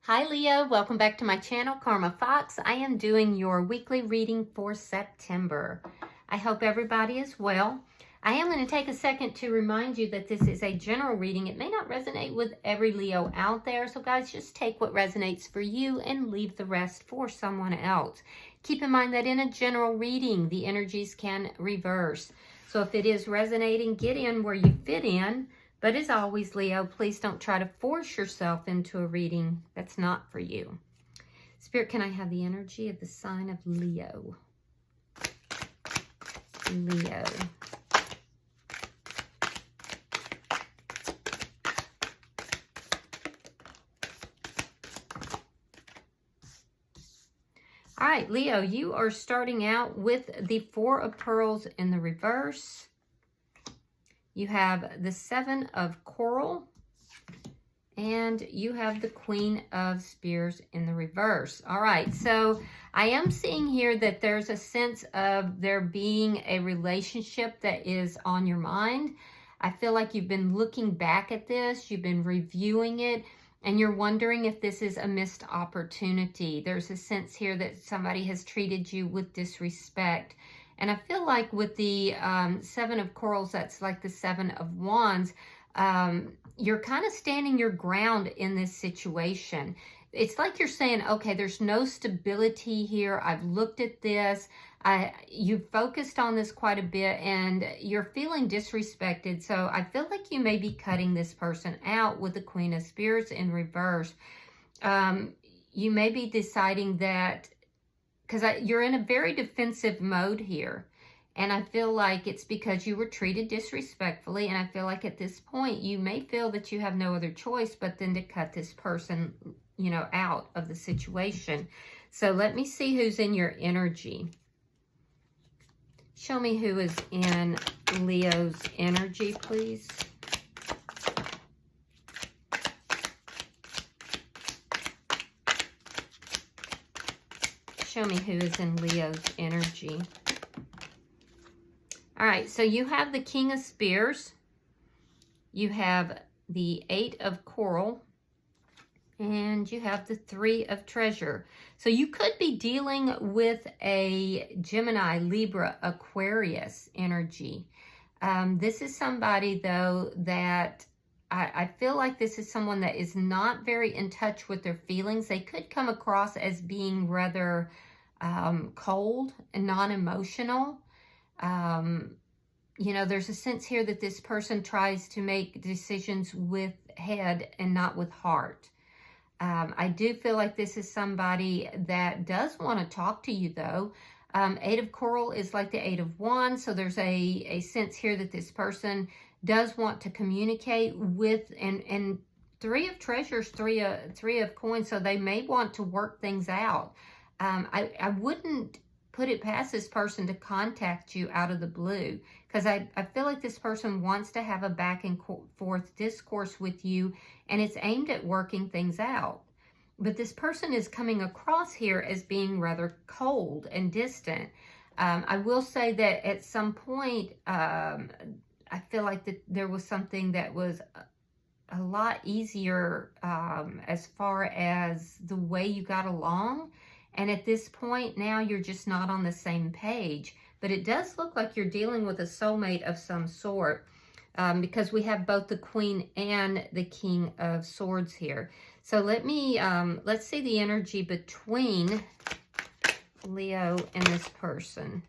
Hi Leo, welcome back to my channel, Karma Fox. I am doing your weekly reading for September. I hope everybody is well. I am going to take a second to remind you that this is a general reading. It may not resonate with every Leo out there, so guys, just take what resonates for you and leave the rest for someone else. Keep in mind that in a general reading, the energies can reverse. So if it is resonating, get in where you fit in. But as always, Leo, please don't try to force yourself into a reading that's not for you. Spirit, can I have the energy of the sign of Leo? Leo. All right, Leo, you are starting out with the Four of Pearls in the reverse. You have the Seven of Coral, and you have the Queen of Spears in the reverse. All right, so I am seeing here that there's a sense of there being a relationship that is on your mind. I feel like you've been looking back at this, you've been reviewing it, and you're wondering if this is a missed opportunity. There's a sense here that somebody has treated you with disrespect. And I feel like with the Seven of Corals, that's like the Seven of Wands, you're kind of standing your ground in this situation. It's like you're saying, okay, there's no stability here. I've looked at this. You've focused on this quite a bit and you're feeling disrespected. So I feel like you may be cutting this person out with the Queen of Spears in reverse. You may be deciding that because you're in a very defensive mode here. And I feel like it's because you were treated disrespectfully. And I feel like at this point, you may feel that you have no other choice but then to cut this person, you know, out of the situation. So let me see who's in your energy. Show me who is in Leo's energy, please. Show me who is in Leo's energy. All right, so you have the King of Spears. You have the Eight of Coral. And you have the Three of Treasure. So you could be dealing with a Gemini, Libra, Aquarius energy. This is somebody, though, that I feel like this is someone that is not very in touch with their feelings. They could come across as being rather cold and non-emotional. You know, there's a sense here that this person tries to make decisions with head and not with heart. I do feel like this is somebody that does want to talk to you, though. Eight of Coral is like the Eight of Wands, so there's a sense here that this person does want to communicate with, and Three of Treasures, three of Coins, so they may want to work things out. I wouldn't put it past this person to contact you out of the blue, because I feel like this person wants to have a back and forth discourse with you, and it's aimed at working things out. But this person is coming across here as being rather cold and distant. I will say that at some point, I feel like that there was something that was a lot easier as far as the way you got along. And at this point now, you're just not on the same page. But it does look like you're dealing with a soulmate of some sort, because we have both the Queen and the King of Swords here. So let's see the energy between Leo and this person.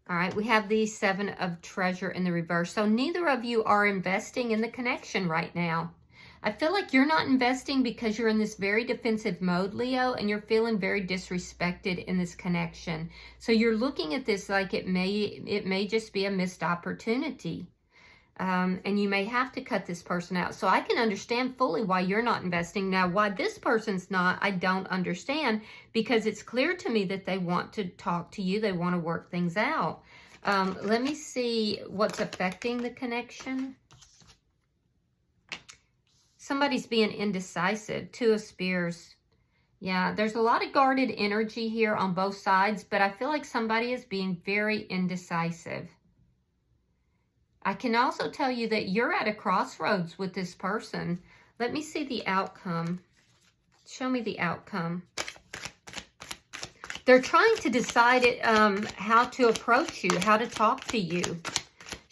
All right, we have the Seven of Treasure in the reverse. So neither of you are investing in the connection right now. I feel like you're not investing because you're in this very defensive mode, Leo, and you're feeling very disrespected in this connection. So you're looking at this like it may just be a missed opportunity. And you may have to cut this person out. So I can understand fully why you're not investing. Now, why this person's not, I don't understand, because it's clear to me that they want to talk to you. They want to work things out. Let me see what's affecting the connection. Somebody's being indecisive. Two of Spears. Yeah, there's a lot of guarded energy here on both sides, but I feel like somebody is being very indecisive. I can also tell you that you're at a crossroads with this person. Let me see the outcome. Show me the outcome. They're trying to decide how to approach you, how to talk to you.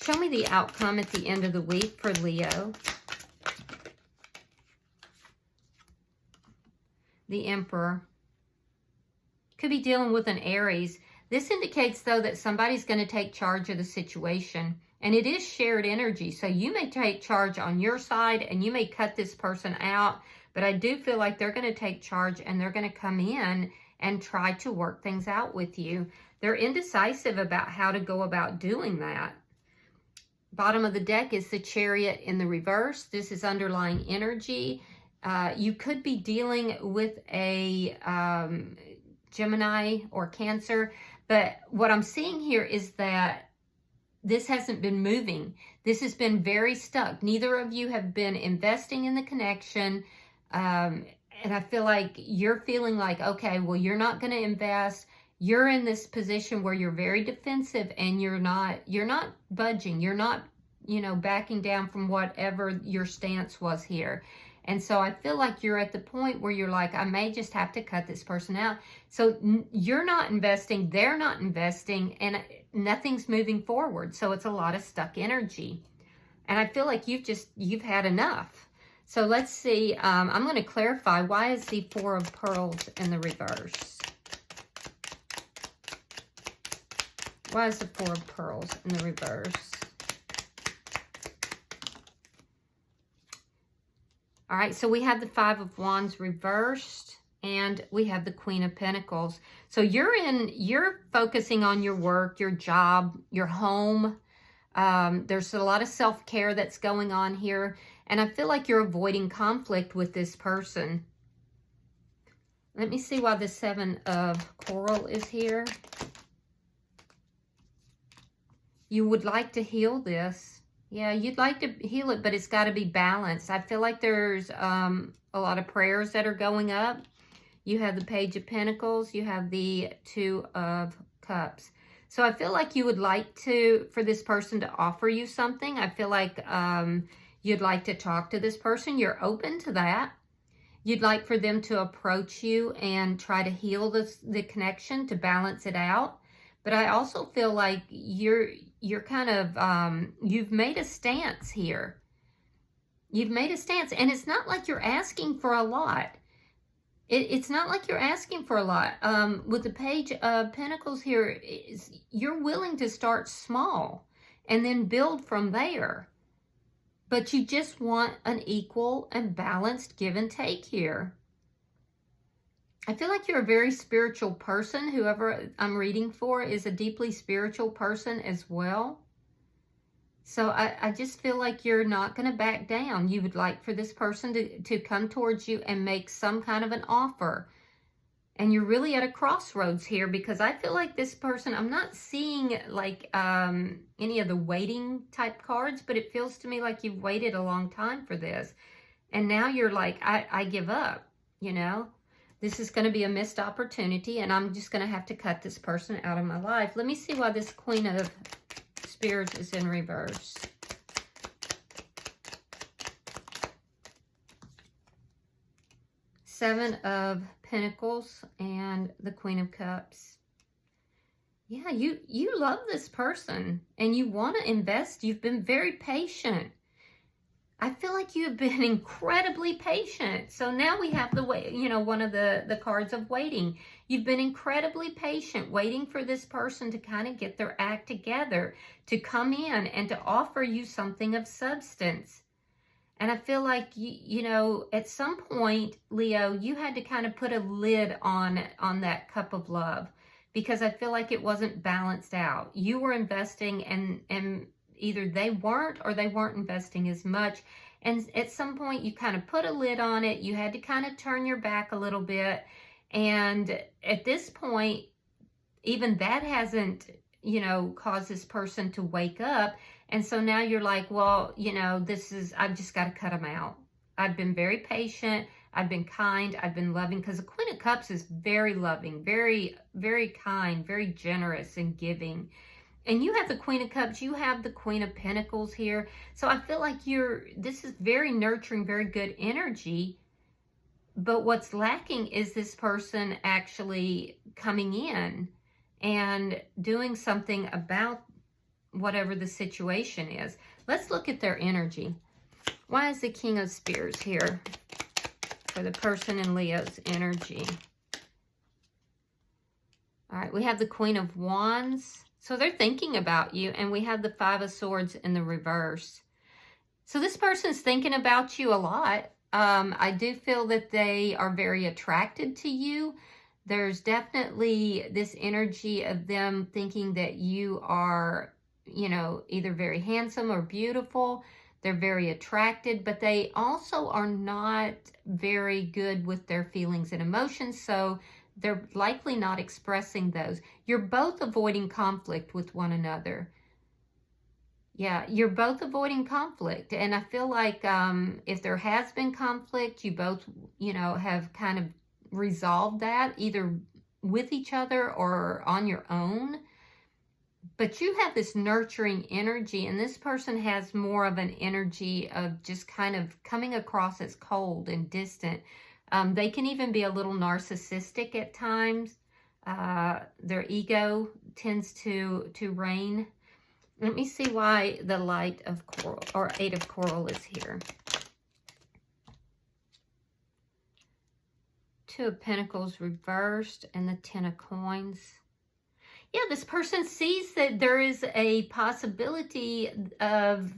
Show me the outcome at the end of the week for Leo. The Emperor. Could be dealing with an Aries. This indicates, though, that somebody's going to take charge of the situation. And it is shared energy. So you may take charge on your side and you may cut this person out. But I do feel like they're going to take charge and they're going to come in and try to work things out with you. They're indecisive about how to go about doing that. Bottom of the deck is the Chariot in the reverse. This is underlying energy. You could be dealing with a Gemini or Cancer. But what I'm seeing here is that this hasn't been moving. This has been very stuck. Neither of you have been investing in the connection. And I feel like you're feeling like, okay, well, you're not going to invest. You're in this position where you're very defensive and you're not budging. You're not, backing down from whatever your stance was here. And so I feel like you're at the point where you're like, I may just have to cut this person out. So you're not investing, they're not investing, and nothing's moving forward. So it's a lot of stuck energy. And I feel like you've had enough. So let's see, I'm going to clarify, why is the Four of Pearls in the reverse? Why is the Four of Pearls in the reverse? All right, so we have the Five of Wands reversed, and we have the Queen of Pentacles. So you're focusing on your work, your job, your home. There's a lot of self-care that's going on here, and I feel like you're avoiding conflict with this person. Let me see why the Seven of Coral is here. You would like to heal this. Yeah, you'd like to heal it, but it's got to be balanced. I feel like there's a lot of prayers that are going up. You have the Page of Pentacles. You have the Two of Cups. So I feel like you would like for this person to offer you something. I feel like you'd like to talk to this person. You're open to that. You'd like for them to approach you and try to heal the connection, to balance it out. But I also feel like you're kind of, you've made a stance here. You've made a stance, and it's not like you're asking for a lot. It's not like you're asking for a lot. With the Page of Pentacles here, you're willing to start small and then build from there. But you just want an equal and balanced give and take here. I feel like you're a very spiritual person. Whoever I'm reading for is a deeply spiritual person as well. So I just feel like you're not going to back down. You would like for this person to come towards you and make some kind of an offer. And you're really at a crossroads here, because I feel like this person, I'm not seeing like any of the waiting type cards, but it feels to me like you've waited a long time for this. And now you're like, I give up, This is going to be a missed opportunity, and I'm just going to have to cut this person out of my life. Let me see why this Queen of Spears is in reverse. Seven of Pentacles and the Queen of Cups. Yeah, you love this person, and you want to invest. You've been very patient. I feel like you have been incredibly patient. So now we have the way, one of the cards of waiting. You've been incredibly patient, waiting for this person to kind of get their act together, to come in and to offer you something of substance. And I feel like, at some point, Leo, you had to kind of put a lid on that cup of love, because I feel like it wasn't balanced out. You were investing, and either they weren't, or they weren't investing as much. And at some point, you kind of put a lid on it. You had to kind of turn your back a little bit. And at this point, even that hasn't, caused this person to wake up. And so now you're like, well, I've just got to cut them out. I've been very patient. I've been kind. I've been loving, because the Queen of Cups is very loving, very, very kind, very generous and giving. And you have the Queen of Cups, you have the Queen of Pentacles here. So I feel like this is very nurturing, very good energy. But what's lacking is this person actually coming in and doing something about whatever the situation is. Let's look at their energy. Why is the King of Spears here for the person in Leo's energy? All right, we have the Queen of Wands. So they're thinking about you. And we have the Five of Swords in the reverse. So this person's thinking about you a lot. I do feel that they are very attracted to you. There's definitely this energy of them thinking that you are, you know, either very handsome or beautiful. They're very attracted, but they also are not very good with their feelings and emotions. So they're likely not expressing those. You're both avoiding conflict with one another. Yeah, you're both avoiding conflict. And I feel like if there has been conflict, you both, you know, have kind of resolved that either with each other or on your own. But you have this nurturing energy, and this person has more of an energy of just kind of coming across as cold and distant. They can even be a little narcissistic at times. Their ego tends to reign. Let me see why the Light of Coral, or Eight of Coral, is here. Two of Pentacles reversed and the Ten of Coins. Yeah, this person sees that there is a possibility of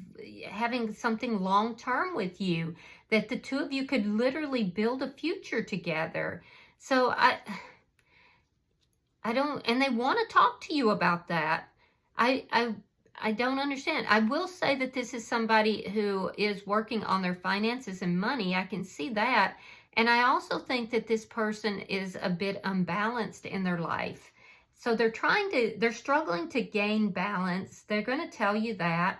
having something long-term with you, that the two of you could literally build a future together. So I don't, and they want to talk to you about that. I don't understand. I will say that this is somebody who is working on their finances and money. I can see that. And I also think that this person is a bit unbalanced in their life. So they're struggling to gain balance. They're going to tell you that.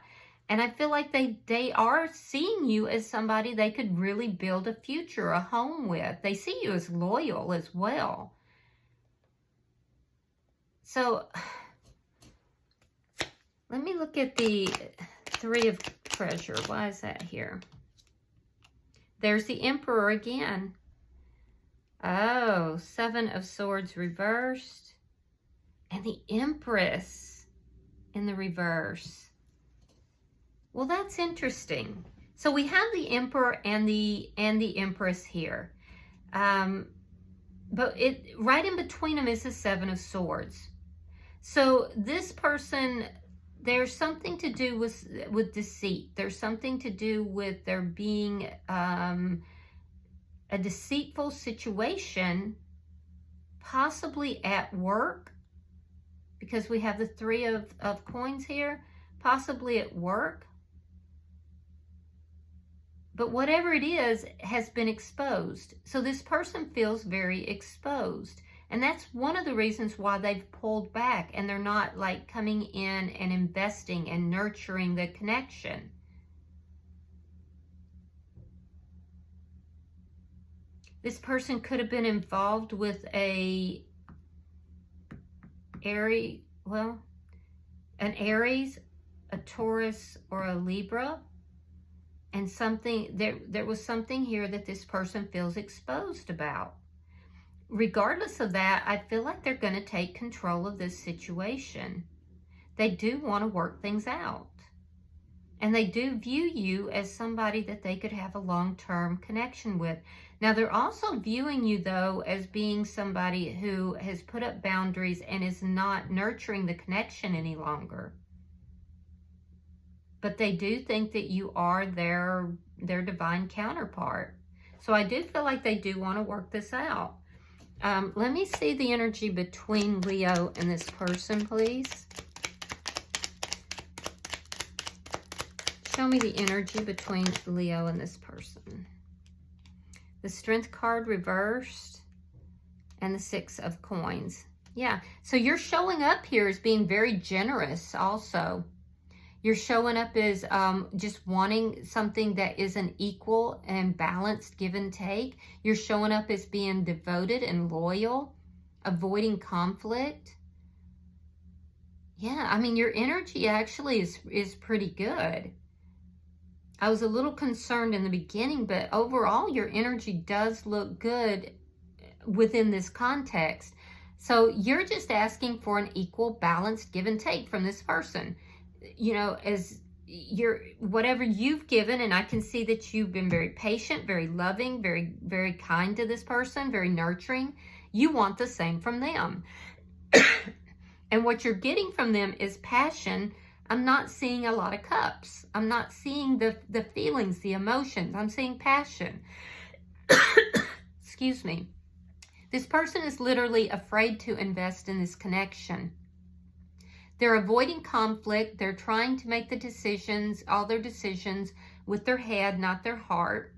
And I feel like they are seeing you as somebody they could really build a future, a home with. They see you as loyal as well. So let me look at the Three of Treasure. Why is that here? There's the Emperor again. Oh, Seven of Swords reversed. And the Empress in the reverse. Well, that's interesting. So we have the Emperor and the Empress here. But right in between them is the Seven of Swords. So this person, there's something to do with deceit. There's something to do with there being a deceitful situation, possibly at work, because we have the Three of Coins here, possibly at work. But whatever it is has been exposed. So this person feels very exposed. And that's one of the reasons why they've pulled back and they're not like coming in and investing and nurturing the connection. This person could have been involved with an Aries, a Taurus, or a Libra. And there was something here that this person feels exposed about. Regardless of that, I feel like they're going to take control of this situation. They do want to work things out. And they do view you as somebody that they could have a long-term connection with. Now, they're also viewing you, though, as being somebody who has put up boundaries and is not nurturing the connection any longer. But they do think that you are their divine counterpart. So I do feel like they do want to work this out. Let me see the energy between Leo and this person, please. Show me the energy between Leo and this person. The Strength card reversed and the Six of Coins. Yeah, so you're showing up here as being very generous also. You're showing up as just wanting something that is an equal and balanced give and take. You're showing up as being devoted and loyal, avoiding conflict. Yeah, I mean, your energy actually is pretty good. I was a little concerned in the beginning, but overall your energy does look good within this context. So you're just asking for an equal, balanced give and take from this person. You know, as you're, whatever you've given, and I can see that you've been very patient, very loving, very, very kind to this person, very nurturing. You want the same from them. And what you're getting from them is passion. I'm not seeing a lot of cups. I'm not seeing the feelings, the emotions. I'm seeing passion. Excuse me. This person is literally afraid to invest in this connection. They're avoiding conflict. They're trying to make the decisions, all their decisions, with their head, not their heart.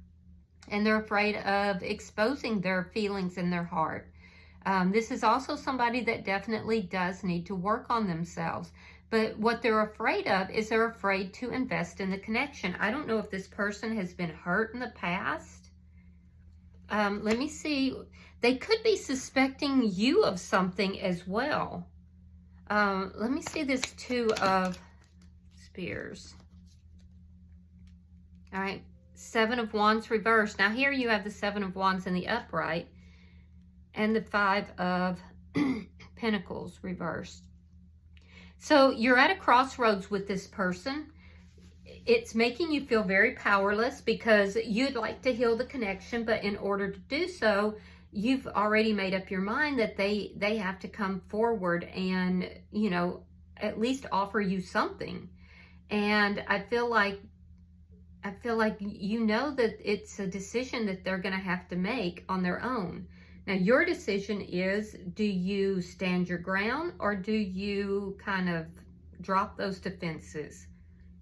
And they're afraid of exposing their feelings in their heart. This is also somebody that definitely does need to work on themselves. But what they're afraid of is they're afraid to invest in the connection. I don't know if this person has been hurt in the past. Let me see. They could be suspecting you of something as well. Let me see this Two of Spears. All right. Seven of Wands reversed. Now here you have the Seven of Wands in the upright. And the Five of Pentacles reversed. So you're at a crossroads with this person. It's making you feel very powerless because you'd like to heal the connection, but in order to do so, you've already made up your mind that they have to come forward and, you know, at least offer you something. And I feel like you know that it's a decision that they're going to have to make on their own. Now, your decision is, do you stand your ground or do you kind of drop those defenses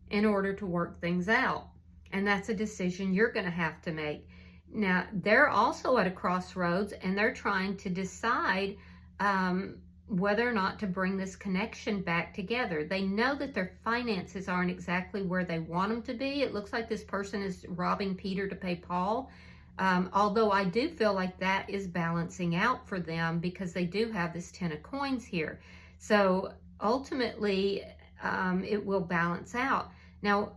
in order to work things out? And that's a decision you're going to have to make. Now, they're also at a crossroads and they're trying to decide whether or not to bring this connection back together. They know that their finances aren't exactly where they want them to be. It looks like this person is robbing Peter to pay Paul. Although I do feel like that is balancing out for them because they do have this Ten of Coins here. So ultimately, it will balance out. Now,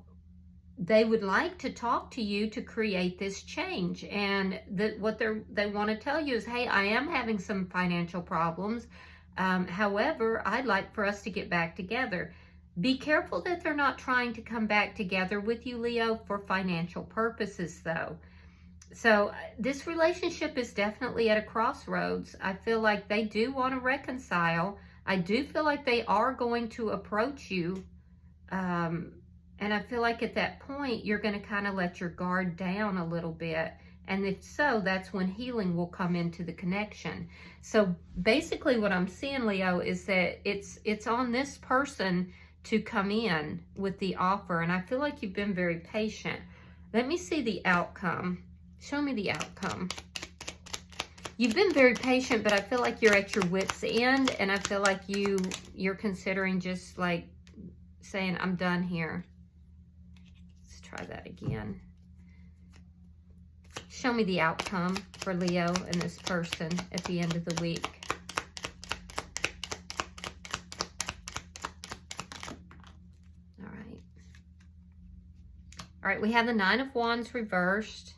they would like to talk to you to create this change. And what they want to tell you is, hey, I am having some financial problems. However, I'd like for us to get back together. Be careful that they're not trying to come back together with you, Leo, for financial purposes, though. So this relationship is definitely at a crossroads. I feel like they do want to reconcile. I do feel like they are going to approach you. And I feel like at that point, you're going to kind of let your guard down a little bit. And if so, that's when healing will come into the connection. So basically what I'm seeing, Leo, is that it's on this person to come in with the offer. And I feel like you've been very patient. Let me see the outcome. Show me the outcome. You've been very patient, but I feel like you're at your wit's end, and I feel like you're considering just like saying, I'm done here. Let's try that again. Show me the outcome for Leo and this person at the end of the week. All right. All right, we have the Nine of Wands reversed.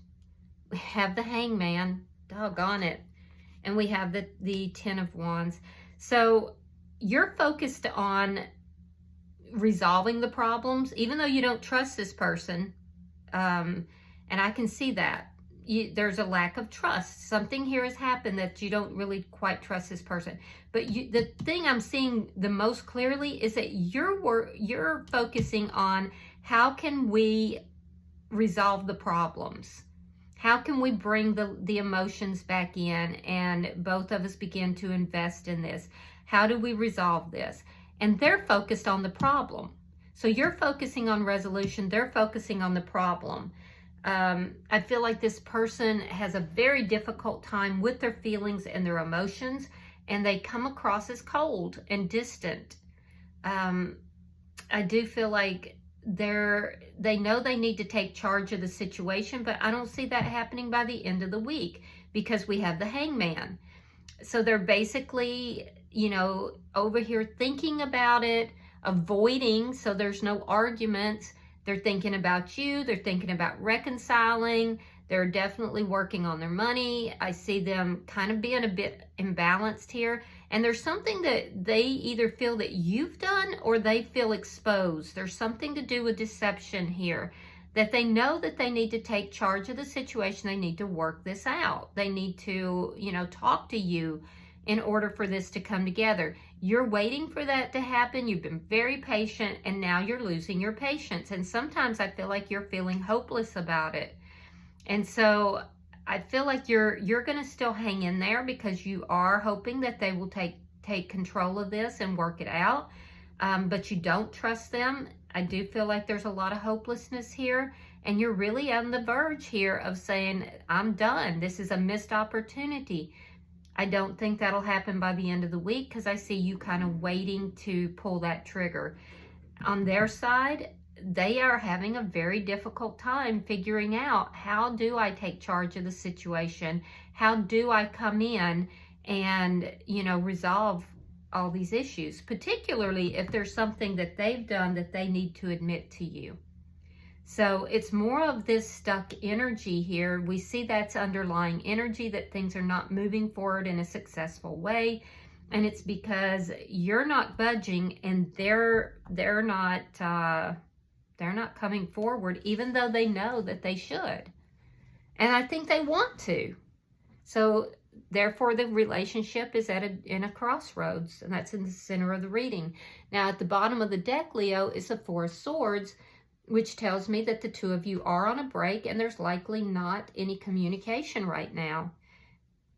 We have the Hangman, doggone it. And we have the Ten of Wands. So you're focused on resolving the problems, even though you don't trust this person. And I can see that. There's a lack of trust. Something here has happened that you don't really quite trust this person. But the thing I'm seeing the most clearly is that you're focusing on how can we resolve the problems. How can we bring the emotions back in and both of us begin to invest in this? How do we resolve this? And they're focused on the problem. So you're focusing on resolution. They're focusing on the problem. I feel like this person has a very difficult time with their feelings and their emotions, and they come across as cold and distant. I do feel like they know they need to take charge of the situation, but I don't see that happening by the end of the week because we have the Hangman. So they're basically you know, over here thinking about it, avoiding, so there's no arguments. They're thinking about you. They're thinking about reconciling. They're definitely working on their money. I see them kind of being a bit imbalanced here. And there's something that they either feel that you've done or they feel exposed. There's something to do with deception here, that they know that they need to take charge of the situation. They need to work this out. They need to, you know, talk to you in order for this to come together. You're waiting for that to happen. You've been very patient, and now you're losing your patience. And sometimes I feel like you're feeling hopeless about it. And so I feel like you're going to still hang in there because you are hoping that they will take control of this and work it out. But you don't trust them. I do feel like there's a lot of hopelessness here, and you're really on the verge here of saying, I'm done. This is a missed opportunity. I don't think that'll happen by the end of the week because I see you kind of waiting to pull that trigger. On their side, they are having a very difficult time figuring out, how do I take charge of the situation? How do I come in and, you know, resolve all these issues, particularly if there's something that they've done that they need to admit to you. So it's more of this stuck energy here. We see that's underlying energy, that things are not moving forward in a successful way. And it's because you're not budging, and they're not coming forward, even though they know that they should. And I think they want to. So therefore, the relationship is in a crossroads, and that's in the center of the reading. Now, at the bottom of the deck, Leo, is the Four of Swords, which tells me that the two of you are on a break, and there's likely not any communication right now.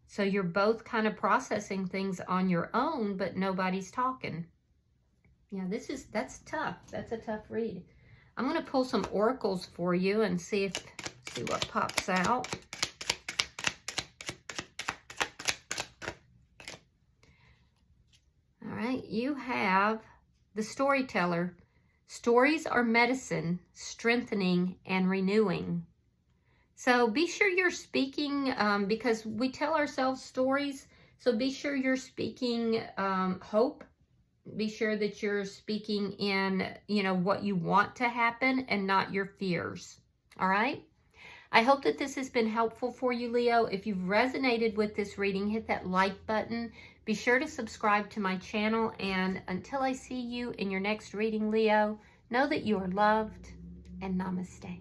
So you're both kind of processing things on your own, but nobody's talking. Yeah, that's tough. That's a tough read. I'm going to pull some oracles for you and see what pops out. All right, you have the Storyteller. Stories are medicine, strengthening and renewing. So be sure you're speaking, because we tell ourselves stories. So be sure you're speaking hope. Be sure that you're speaking in, you know, what you want to happen and not your fears. All right. I hope that this has been helpful for you, Leo. If you've resonated with this reading, hit that like button. Be sure to subscribe to my channel. And until I see you in your next reading, Leo, know that you are loved, and namaste.